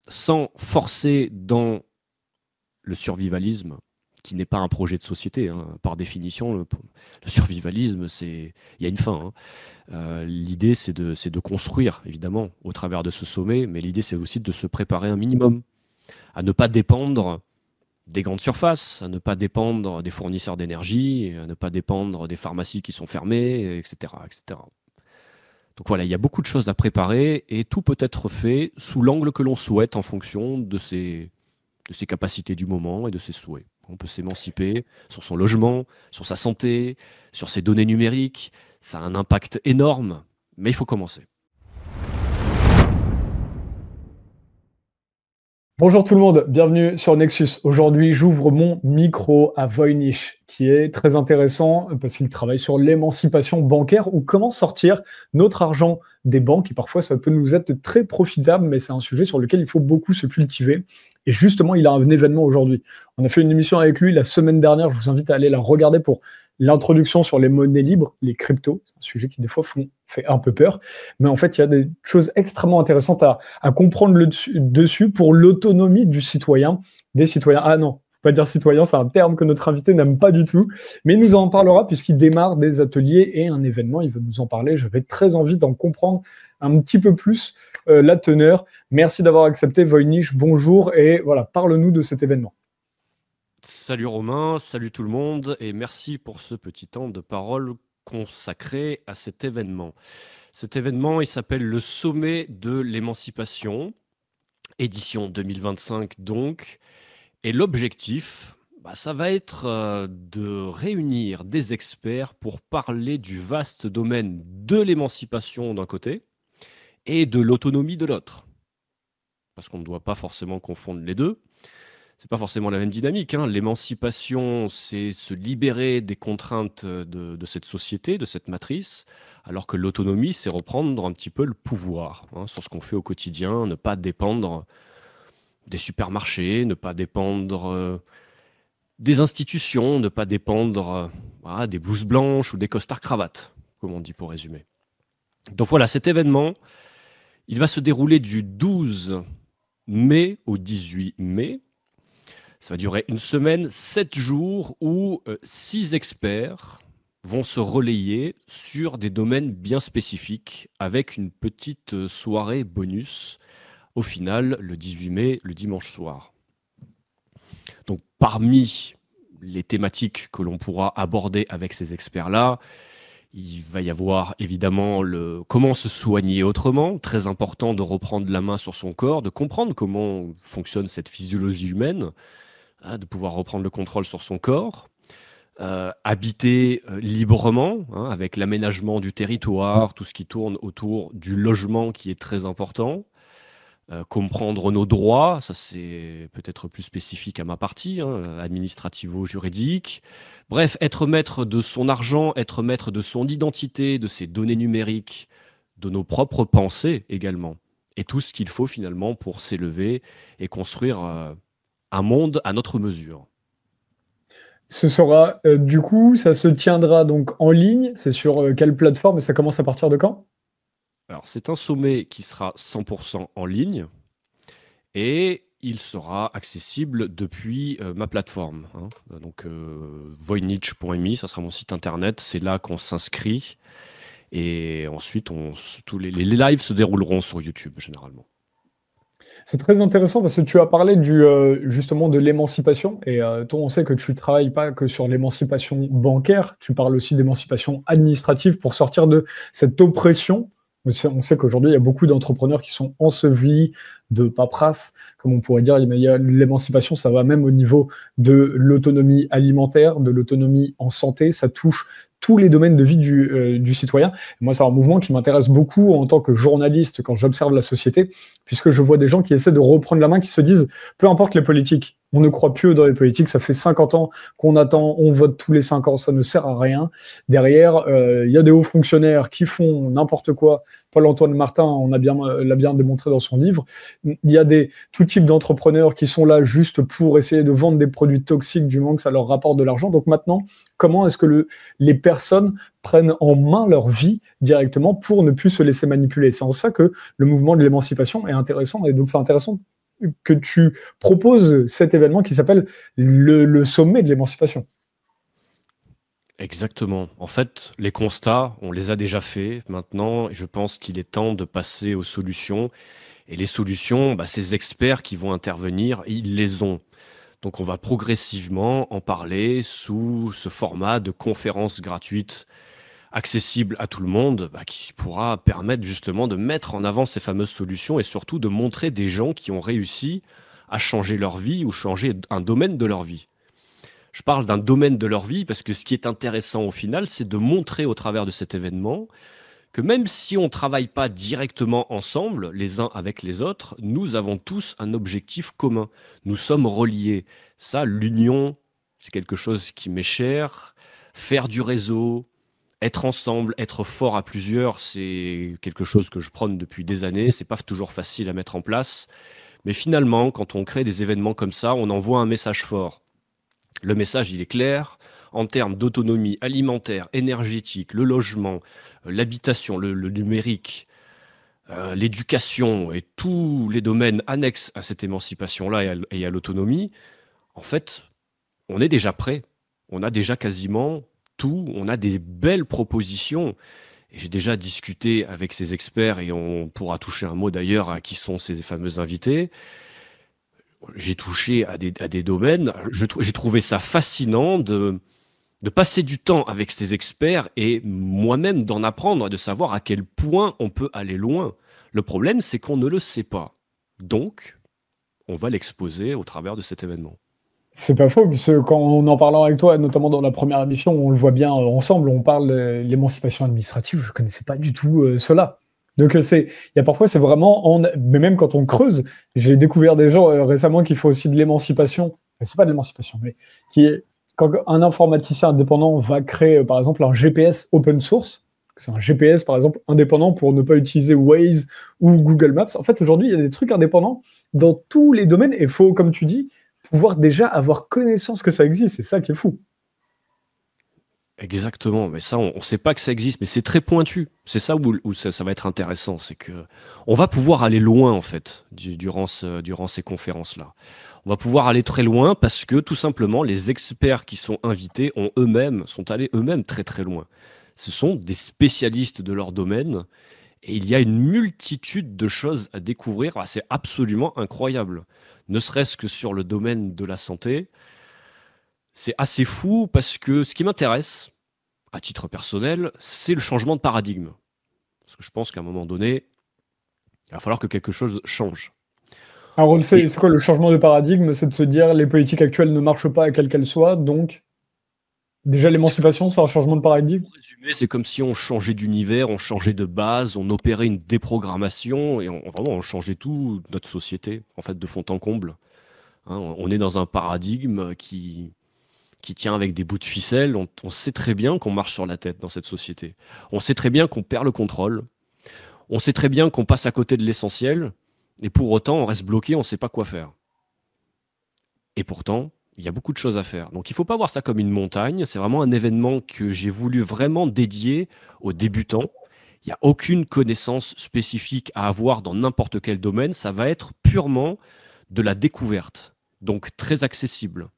sans forcer dans le survivalisme, qui n'est pas un projet de société, hein. Par définition, le survivalisme, il y a une fin, hein. L'idée, c'est de construire, évidemment, au travers de ce sommet, mais l'idée, c'est aussi de se préparer un minimum, à ne pas dépendre des grandes surfaces, à ne pas dépendre des fournisseurs d'énergie, à ne pas dépendre des pharmacies qui sont fermées, etc., etc. Donc voilà, il y a beaucoup de choses à préparer et tout peut être fait sous l'angle que l'on souhaite en fonction de ses capacités du moment et de ses souhaits. On peut s'émanciper sur son logement, sur sa santé, sur ses données numériques. Ça a un impact énorme, mais il faut commencer. Bonjour tout le monde, bienvenue sur Nexus. Aujourd'hui, j'ouvre mon micro à Voynich, qui est très intéressant parce qu'il travaille sur l'émancipation bancaire ou comment sortir notre argent des banques. Et parfois, ça peut nous être très profitable, mais c'est un sujet sur lequel il faut beaucoup se cultiver. Et justement, il a un événement aujourd'hui. On a fait une émission avec lui la semaine dernière. Je vous invite à aller la regarder pour l'introduction sur les monnaies libres, les cryptos. C'est un sujet qui, des fois, fait un peu peur. Mais en fait, il y a des choses extrêmement intéressantes à comprendre dessus pour l'autonomie du citoyen, des citoyens. Ah non, faut pas dire citoyen, c'est un terme que notre invité n'aime pas du tout. Mais il nous en parlera puisqu'il démarre des ateliers et un événement. Il veut nous en parler. J'avais très envie d'en comprendre un petit peu plus la teneur. Merci d'avoir accepté, Voynich. Bonjour et voilà, parle-nous de cet événement. Salut Romain, salut tout le monde et merci pour ce petit temps de parole consacré à cet événement. Cet événement, il s'appelle le Sommet de l'émancipation, édition 2025 donc, et l'objectif, ça va être de réunir des experts pour parler du vaste domaine de l'émancipation d'un côté et de l'autonomie de l'autre. Parce qu'on ne doit pas forcément confondre les deux. C'est pas forcément la même dynamique, hein. L'émancipation, c'est se libérer des contraintes de cette société, de cette matrice, alors que l'autonomie, c'est reprendre un petit peu le pouvoir, hein, sur ce qu'on fait au quotidien, ne pas dépendre des supermarchés, ne pas dépendre des institutions, ne pas dépendre voilà, des blouses blanches ou des costards cravates, comme on dit pour résumer. Donc voilà, cet événement, il va se dérouler du 12 mai au 18 mai. Ça va durer une semaine, 7 jours, où 6 experts vont se relayer sur des domaines bien spécifiques, avec une petite soirée bonus, au final, le 18 mai, le dimanche soir. Donc, parmi les thématiques que l'on pourra aborder avec ces experts-là, il va y avoir évidemment comment se soigner autrement, très important de reprendre la main sur son corps, de comprendre comment fonctionne cette physiologie humaine, de pouvoir reprendre le contrôle sur son corps, habiter librement, hein, avec l'aménagement du territoire, tout ce qui tourne autour du logement qui est très important, comprendre nos droits, ça c'est peut-être plus spécifique à ma partie, hein, administrativo-juridique. Bref, être maître de son argent, être maître de son identité, de ses données numériques, de nos propres pensées également, et tout ce qu'il faut finalement pour s'élever et construire un monde à notre mesure. Ce sera, du coup, ça se tiendra donc en ligne. C'est sur quelle plateforme et ça commence à partir de quand? Alors, c'est un sommet qui sera 100% en ligne et il sera accessible depuis ma plateforme, hein. Donc, voynich.me, ça sera mon site internet. C'est là qu'on s'inscrit et ensuite, tous les lives se dérouleront sur YouTube généralement. C'est très intéressant parce que tu as parlé justement de l'émancipation et toi, on sait que tu ne travailles pas que sur l'émancipation bancaire, tu parles aussi d'émancipation administrative pour sortir de cette oppression. On sait qu'aujourd'hui, il y a beaucoup d'entrepreneurs qui sont ensevelis de paperasse, comme on pourrait dire. L'émancipation, ça va même au niveau de l'autonomie alimentaire, de l'autonomie en santé, ça touche tous les domaines de vie du citoyen. Et moi, c'est un mouvement qui m'intéresse beaucoup en tant que journaliste quand j'observe la société, puisque je vois des gens qui essaient de reprendre la main, qui se disent, peu importe les politiques, on ne croit plus dans les politiques, ça fait 50 ans qu'on attend, on vote tous les 5 ans, ça ne sert à rien. Derrière, il y a des hauts fonctionnaires qui font n'importe quoi. Paul-Antoine Martin l'a bien démontré dans son livre. Il y a tout type d'entrepreneurs qui sont là juste pour essayer de vendre des produits toxiques du moment que ça leur rapporte de l'argent. Donc maintenant, comment est-ce que les personnes prennent en main leur vie directement pour ne plus se laisser manipuler? C'est en ça que le mouvement de l'émancipation est intéressant. Et donc c'est intéressant que tu proposes cet événement qui s'appelle le sommet de l'émancipation. Exactement. En fait, les constats, on les a déjà faits. Maintenant, je pense qu'il est temps de passer aux solutions. Et les solutions, bah, ces experts qui vont intervenir, ils les ont. Donc, on va progressivement en parler sous ce format de conférence gratuite, accessible à tout le monde, bah, qui pourra permettre justement de mettre en avant ces fameuses solutions et surtout de montrer des gens qui ont réussi à changer leur vie ou changer un domaine de leur vie. Je parle d'un domaine de leur vie parce que ce qui est intéressant au final, c'est de montrer au travers de cet événement que même si on ne travaille pas directement ensemble, les uns avec les autres, nous avons tous un objectif commun. Nous sommes reliés. Ça, l'union, c'est quelque chose qui m'est cher. Faire du réseau, être ensemble, être fort à plusieurs, c'est quelque chose que je prône depuis des années. C'est pas toujours facile à mettre en place. Mais finalement, quand on crée des événements comme ça, on envoie un message fort. Le message, il est clair. En termes d'autonomie alimentaire, énergétique, le logement, l'habitation, le numérique, l'éducation et tous les domaines annexes à cette émancipation-là et à l'autonomie, en fait, on est déjà prêt. On a déjà quasiment tout. On a des belles propositions. Et j'ai déjà discuté avec ces experts et on pourra toucher un mot d'ailleurs à qui sont ces fameux invités. J'ai touché à des domaines. J'ai trouvé ça fascinant de passer du temps avec ces experts et moi-même d'en apprendre, de savoir à quel point on peut aller loin. Le problème, c'est qu'on ne le sait pas. Donc, on va l'exposer au travers de cet événement. C'est pas faux, puisque quand on en parlant avec toi, notamment dans la première émission, on le voit bien ensemble, on parle de l'émancipation administrative, je connaissais pas du tout cela. Donc il y a parfois c'est vraiment, mais même quand on creuse, j'ai découvert des gens récemment qui font aussi de l'émancipation, enfin, c'est pas de l'émancipation, mais qui est quand un informaticien indépendant va créer par exemple un GPS open source, c'est un GPS par exemple indépendant pour ne pas utiliser Waze ou Google Maps. En fait aujourd'hui il y a des trucs indépendants dans tous les domaines et il faut, comme tu dis, pouvoir déjà avoir connaissance que ça existe, c'est ça qui est fou. Exactement, mais ça, on ne sait pas que ça existe, mais c'est très pointu. C'est ça où ça va être intéressant, c'est que on va pouvoir aller loin en fait durant ces conférences-là. On va pouvoir aller très loin parce que tout simplement les experts qui sont invités sont allés eux-mêmes très très loin. Ce sont des spécialistes de leur domaine et il y a une multitude de choses à découvrir. Ah, c'est absolument incroyable. Ne serait-ce que sur le domaine de la santé, c'est assez fou parce que ce qui m'intéresse, à titre personnel, c'est le changement de paradigme. Parce que je pense qu'à un moment donné, il va falloir que quelque chose change. Alors, Et c'est quoi le changement de paradigme? C'est de se dire les politiques actuelles ne marchent pas, quelles qu'elles soient, donc déjà c'est comme l'émancipation, c'est un si, changement de paradigme? pour résumer, c'est comme si on changeait d'univers, on changeait de base, on opérait une déprogrammation et vraiment on changeait tout, notre société, en fait, de fond en comble. Hein, on est dans un paradigme qui tient avec des bouts de ficelle. On sait très bien qu'on marche sur la tête dans cette société. On sait très bien qu'on perd le contrôle. On sait très bien qu'on passe à côté de l'essentiel. Et pour autant, on reste bloqué, on ne sait pas quoi faire. Et pourtant, il y a beaucoup de choses à faire. Donc il ne faut pas voir ça comme une montagne. C'est vraiment un événement que j'ai voulu vraiment dédier aux débutants. Il n'y a aucune connaissance spécifique à avoir dans n'importe quel domaine. Ça va être purement de la découverte. Donc très accessible.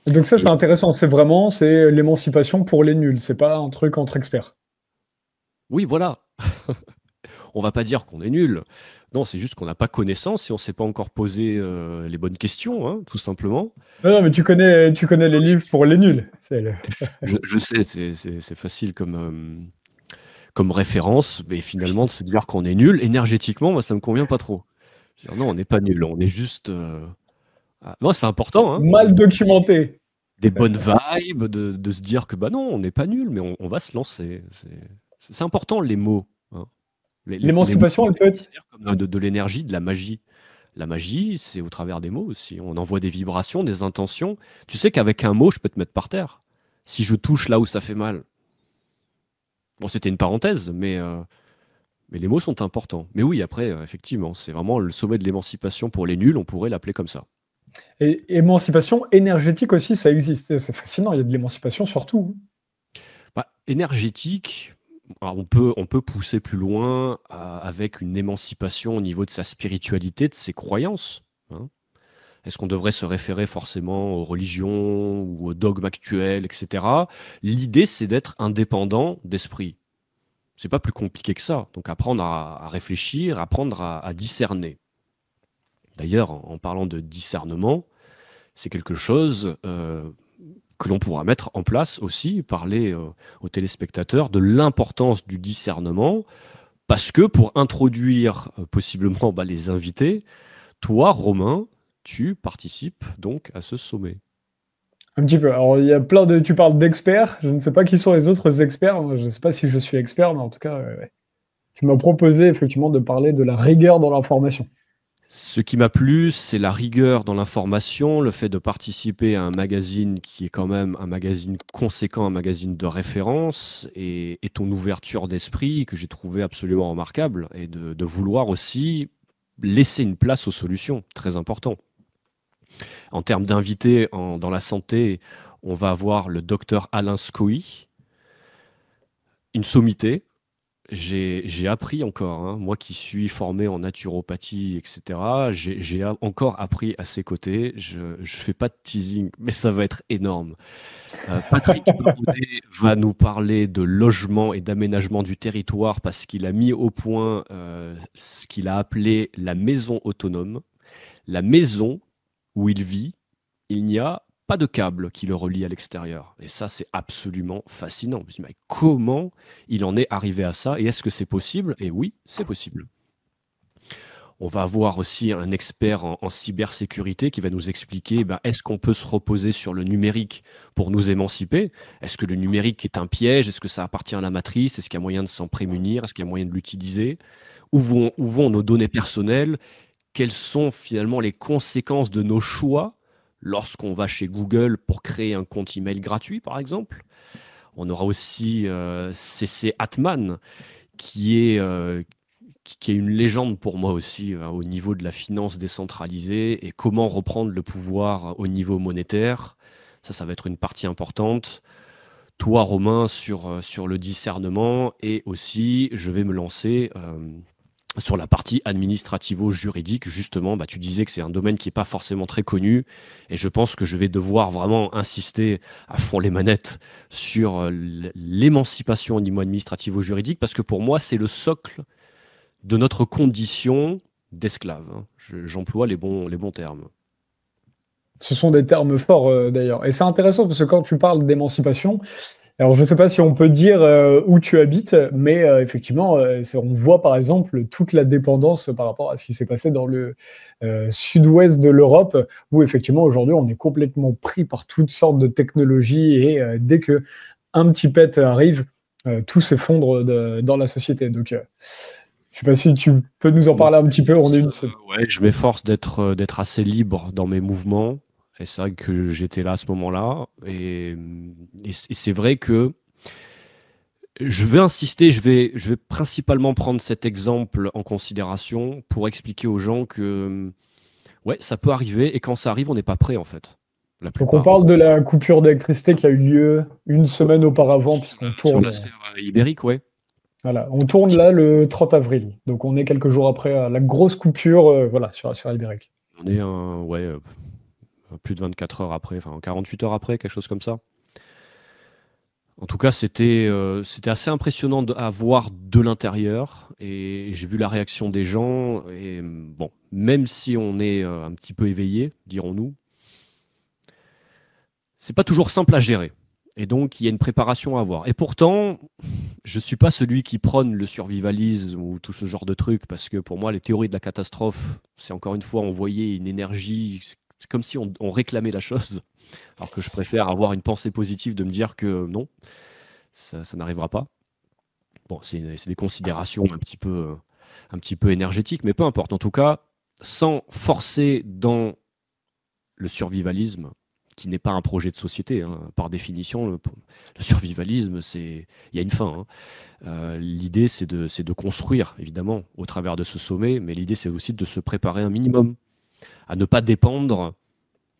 Et donc ça, c'est Et intéressant, c'est l'émancipation pour les nuls, c'est pas un truc entre experts. oui, voilà. On va pas dire qu'on est nul. Non, c'est juste qu'on n'a pas connaissance et on ne s'est pas encore posé les bonnes questions, hein, tout simplement. Non, non, mais tu connais les livres pour les nuls. Je sais, c'est facile comme référence, mais finalement, de se dire qu'on est nul, énergétiquement, moi, ça me convient pas trop. Je veux dire, non, on n'est pas nul, on est juste... Non, c'est important, hein, Mal documenté. des bonnes vibes, de se dire que bah non, on n'est pas nul, mais on va se lancer. C'est important, les mots. Hein. Les mots, L'émancipation, on elle les peut être. considère comme de l'énergie, de la magie. La magie, c'est au travers des mots aussi. On envoie des vibrations, des intentions. Tu sais qu'avec un mot, je peux te mettre par terre. Si je touche là où ça fait mal. Bon, c'était une parenthèse, mais les mots sont importants. Mais oui, après, effectivement, c'est vraiment le sommet de l'émancipation pour les nuls, on pourrait l'appeler comme ça. Et émancipation énergétique aussi, ça existe. C'est fascinant, il y a de l'émancipation sur tout. Bah, énergétique, Alors on peut pousser plus loin avec une émancipation au niveau de sa spiritualité, de ses croyances, hein. Est-ce qu'on devrait se référer forcément aux religions ou aux dogmes actuels, etc. L'idée, c'est d'être indépendant d'esprit. C'est pas plus compliqué que ça. Donc apprendre à réfléchir, apprendre à discerner. D'ailleurs, en parlant de discernement, c'est quelque chose que l'on pourra mettre en place aussi, parler aux téléspectateurs de l'importance du discernement, parce que pour introduire possiblement les invités, toi, Romain, tu participes donc à ce sommet. Un petit peu. Alors, il y a plein de tu parles d'experts, je ne sais pas qui sont les autres experts. Moi, je ne sais pas si je suis expert, mais en tout cas, ouais. Tu m'as proposé effectivement de parler de la rigueur dans l'information. Ce qui m'a plu, c'est la rigueur dans l'information, le fait de participer à un magazine qui est quand même un magazine conséquent, un magazine de référence, et ton ouverture d'esprit que j'ai trouvé absolument remarquable, et de vouloir aussi laisser une place aux solutions, très important. En termes d'invités dans la santé, on va avoir le docteur Alain Scoy, une sommité. J'ai appris encore, hein, moi qui suis formé en naturopathie, etc., encore appris à ses côtés. Je ne fais pas de teasing, mais ça va être énorme. Patrick Baraudet va nous parler de logement et d'aménagement du territoire parce qu'il a mis au point ce qu'il a appelé la maison autonome. La maison où il vit, il n'y a pas de câble qui le relie à l'extérieur. Et ça, c'est absolument fascinant. Je me dis, mais comment il en est arrivé à ça? Et est-ce que c'est possible? Et oui, c'est possible. On va avoir aussi un expert en cybersécurité qui va nous expliquer, est-ce qu'on peut se reposer sur le numérique pour nous émanciper? Est-ce que le numérique est un piège? Est-ce que ça appartient à la matrice? Est-ce qu'il y a moyen de s'en prémunir? Est-ce qu'il y a moyen de l'utiliser? Où vont nos données personnelles? Quelles sont finalement les conséquences de nos choix lorsqu'on va chez Google pour créer un compte email gratuit, par exemple? On aura aussi CC Atman, qui est, qui est une légende pour moi aussi au niveau de la finance décentralisée et comment reprendre le pouvoir au niveau monétaire. Ça va être une partie importante. Toi, Romain, sur le discernement, et aussi, je vais me lancer sur la partie administrativo-juridique. Justement, tu disais que c'est un domaine qui n'est pas forcément très connu, et je pense que je vais devoir vraiment insister à fond les manettes sur l'émancipation au niveau administrativo-juridique, parce que pour moi, c'est le socle de notre condition d'esclave, hein. J'emploie les bons termes. Ce sont des termes forts, d'ailleurs. Et c'est intéressant parce que quand tu parles d'émancipation, alors je ne sais pas si on peut dire où tu habites, mais effectivement, on voit par exemple toute la dépendance par rapport à ce qui s'est passé dans le sud-ouest de l'Europe, où effectivement aujourd'hui on est complètement pris par toutes sortes de technologies et dès que un petit pet arrive, tout s'effondre dans la société. Donc, je ne sais pas si tu peux nous en Moi, parler un petit peu. On est une... ouais, je m'efforce d'être assez libre dans mes mouvements. Et c'est vrai que j'étais là à ce moment-là. Et c'est vrai que je vais insister, je vais principalement prendre cet exemple en considération pour expliquer aux gens que ouais, ça peut arriver. Et quand ça arrive, on n'est pas prêt en fait. La Donc on plupart. parle de la coupure d'électricité qui a eu lieu une semaine auparavant, puisqu'on Sur tourne. la sphère ibérique, ouais. Voilà, on tourne là le 30 avril. Donc on est quelques jours après la grosse coupure voilà, sur la sphère ibérique. On est ouais, plus de 24 heures après, enfin 48 heures après, quelque chose comme ça. En tout cas, c'était assez impressionnant à voir de l'intérieur, et j'ai vu la réaction des gens. Et bon, même si on est un petit peu éveillé, dirons-nous, c'est pas toujours simple à gérer. Et donc, il y a une préparation à avoir. Et pourtant, je suis pas celui qui prône le survivalisme ou tout ce genre de trucs, parce que pour moi, les théories de la catastrophe, c'est encore une fois envoyer une énergie. C'est comme si on réclamait la chose, alors que je préfère avoir une pensée positive de me dire que non, ça n'arrivera pas. Bon, c'est des considérations un petit peu énergétiques, mais peu importe. En tout cas, sans forcer dans le survivalisme, qui n'est pas un projet de société, hein. Par définition, le survivalisme, il y a une fin, hein. L'idée, c'est de construire, évidemment, au travers de ce sommet, mais l'idée, c'est aussi de se préparer un minimum, à ne pas dépendre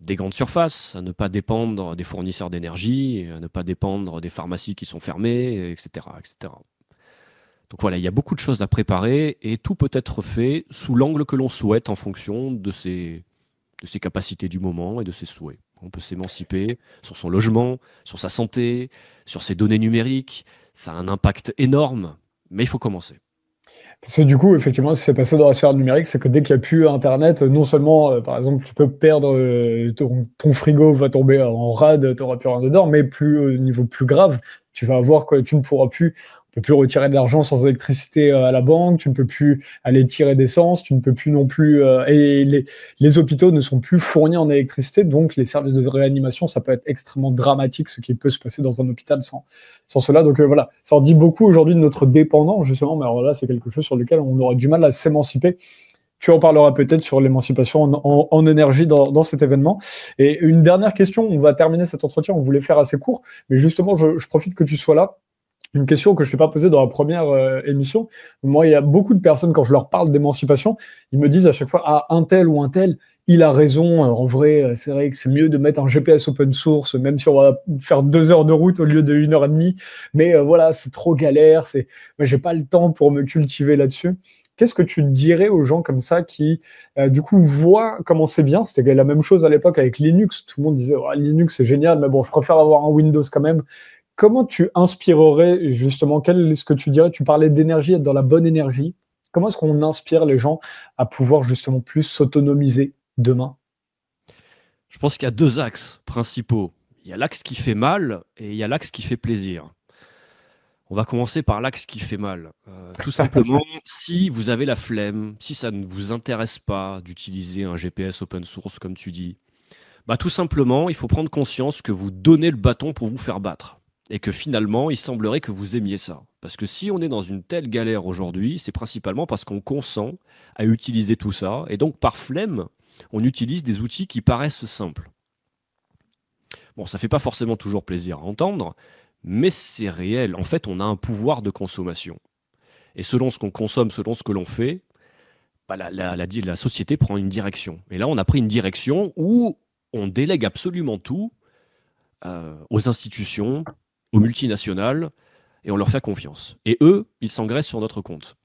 des grandes surfaces, à ne pas dépendre des fournisseurs d'énergie, à ne pas dépendre des pharmacies qui sont fermées, etc., etc. Donc voilà, il y a beaucoup de choses à préparer et tout peut être fait sous l'angle que l'on souhaite en fonction de ses capacités du moment et de ses souhaits. On peut s'émanciper sur son logement, sur sa santé, sur ses données numériques. Ça a un impact énorme, mais il faut commencer. Parce que du coup, effectivement, ce qui s'est passé dans la sphère numérique, c'est que dès qu'il n'y a plus Internet, non seulement, par exemple, tu peux perdre ton frigo va tomber en rade, tu n'auras plus rien dedans, mais plus au niveau plus grave, tu vas avoir que tu ne pourras plus, on peut plus retirer de l'argent sans électricité à la banque, tu ne peux plus aller tirer d'essence, tu ne peux plus non plus, et les hôpitaux ne sont plus fournis en électricité, donc les services de réanimation, ça peut être extrêmement dramatique, ce qui peut se passer dans un hôpital sans cela. Donc voilà, ça en dit beaucoup aujourd'hui de notre dépendance, justement, mais alors là, c'est quelque chose sur lequel on aura du mal à s'émanciper. Tu en parleras peut-être sur l'émancipation en énergie dans cet événement. Et une dernière question, on va terminer cet entretien, on voulait faire assez court, mais justement, je profite que tu sois là. Une question que je ne t'ai pas posée dans la première émission. Moi, il y a beaucoup de personnes, quand je leur parle d'émancipation, ils me disent à chaque fois, ah, un tel ou un tel, il a raison. En vrai, c'est vrai que c'est mieux de mettre un GPS open source, même si on va faire 2 heures de route au lieu de 1 heure et demie. Mais voilà, c'est trop galère. Moi, j'ai pas le temps pour me cultiver là-dessus. Qu'est-ce que tu dirais aux gens comme ça qui, du coup, voient comment c'est bien? C'était la même chose à l'époque avec Linux. Tout le monde disait, oh, Linux, c'est génial, mais bon, je préfère avoir un Windows quand même. Comment tu inspirerais justement, quel est ce que tu dirais? Tu parlais d'énergie, être dans la bonne énergie. Comment est-ce qu'on inspire les gens à pouvoir justement plus s'autonomiser demain? Je pense qu'il y a deux axes principaux. Il y a l'axe qui fait mal et il y a l'axe qui fait plaisir. On va commencer par l'axe qui fait mal. Tout simplement, si vous avez la flemme, si ça ne vous intéresse pas d'utiliser un GPS open source comme tu dis, bah tout simplement, il faut prendre conscience que vous donnez le bâton pour vous faire battre. Et que finalement, il semblerait que vous aimiez ça. Parce que si on est dans une telle galère aujourd'hui, c'est principalement parce qu'on consent à utiliser tout ça. Et donc, par flemme, on utilise des outils qui paraissent simples. Bon, ça ne fait pas forcément toujours plaisir à entendre, mais c'est réel. En fait, on a un pouvoir de consommation. Et selon ce qu'on consomme, selon ce que l'on fait, bah, la société prend une direction. Et là, on a pris une direction où on délègue absolument tout aux institutions, aux multinationales, et on leur fait confiance. Et eux, ils s'engraissent sur notre compte.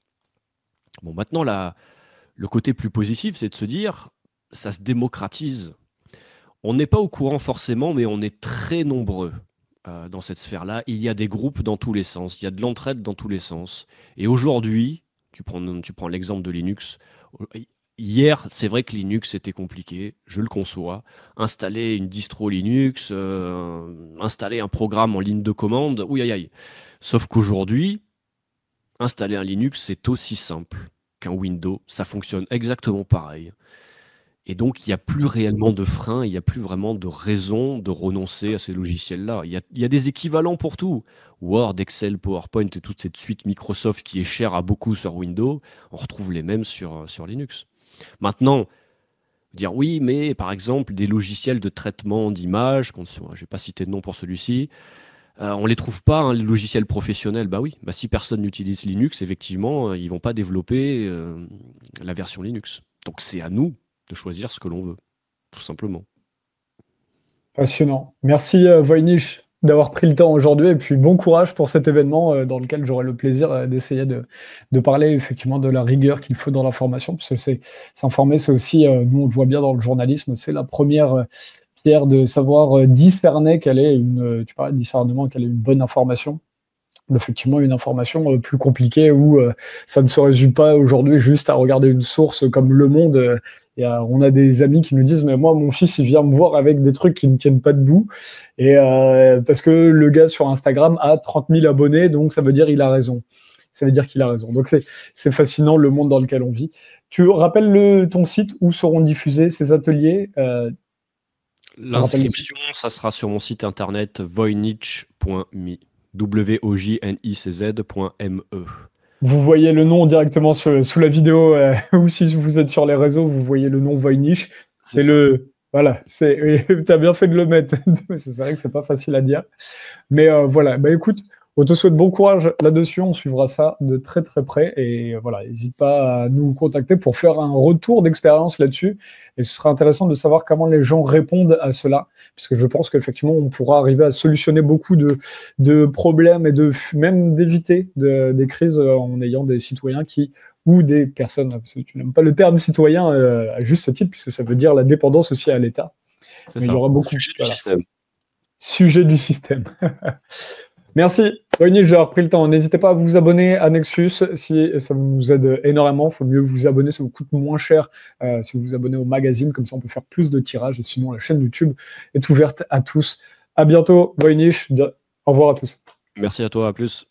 Bon, maintenant, le côté plus positif, c'est de se dire, ça se démocratise. On n'est pas au courant forcément, mais on est très nombreux dans cette sphère-là. Il y a des groupes dans tous les sens, il y a de l'entraide dans tous les sens. Et aujourd'hui, tu prends l'exemple de Linux. Hier, c'est vrai que Linux, c'était compliqué, je le conçois. Installer une distro Linux, installer un programme en ligne de commande, oui, aïe, aïe. Sauf qu'aujourd'hui, installer un Linux, c'est aussi simple qu'un Windows. Ça fonctionne exactement pareil. Et donc, il n'y a plus réellement de frein, il n'y a plus vraiment de raison de renoncer à ces logiciels-là. Il y a des équivalents pour tout. Word, Excel, PowerPoint et toute cette suite Microsoft qui est chère à beaucoup sur Windows, on retrouve les mêmes sur Linux. Maintenant, dire oui, mais par exemple, des logiciels de traitement d'image, je ne vais pas citer de nom pour celui-ci, on ne les trouve pas, hein, les logiciels professionnels. Bah oui, bah si personne n'utilise Linux, effectivement, ils ne vont pas développer la version Linux. Donc c'est à nous de choisir ce que l'on veut, tout simplement. Passionnant. Merci Voynich d'avoir pris le temps aujourd'hui et puis bon courage pour cet événement dans lequel j'aurai le plaisir d'essayer de parler effectivement de la rigueur qu'il faut dans la formation, parce que s'informer, c'est aussi, nous on le voit bien dans le journalisme, c'est la première pierre de savoir discerner quelle est tu parlais de discernement, quelle est une bonne information. Effectivement, une information plus compliquée où ça ne se résume pas aujourd'hui juste à regarder une source comme Le Monde. On a des amis qui nous disent, mais moi, mon fils, il vient me voir avec des trucs qui ne tiennent pas debout. Et parce que le gars sur Instagram a 30 000 abonnés, donc ça veut dire qu'il a raison. Ça veut dire qu'il a raison. Donc c'est fascinant le monde dans lequel on vit. Tu rappelles ton site où seront diffusés ces ateliers L'inscription, ça sera sur mon site internet voynich.me. wojnicz.me. Vous voyez le nom directement sous la vidéo, ou si vous êtes sur les réseaux, vous voyez le nom Voynich. C'est voilà, tu as bien fait de le mettre. C'est vrai que c'est pas facile à dire. Mais voilà, bah écoute, On te souhaite bon courage là-dessus, on suivra ça de très très près et voilà, n'hésite pas à nous contacter pour faire un retour d'expérience là-dessus et ce sera intéressant de savoir comment les gens répondent à cela, puisque je pense qu'effectivement on pourra arriver à solutionner beaucoup de problèmes et même d'éviter des crises en ayant des citoyens ou des personnes, parce que tu n'aimes pas le terme citoyen à juste titre, puisque ça veut dire la dépendance aussi à l'État. C'est Mais il y ça, aura beaucoup sujet du voilà, système. sujet du système. Merci. Réunis, j'ai repris le temps. N'hésitez pas à vous abonner à Nexus si ça vous aide énormément. Il faut mieux vous abonner, ça vous coûte moins cher si vous vous abonnez au magazine. Comme ça, on peut faire plus de tirages. Et sinon, la chaîne YouTube est ouverte à tous. À bientôt, Voynich. Au revoir à tous. Merci à toi, à plus.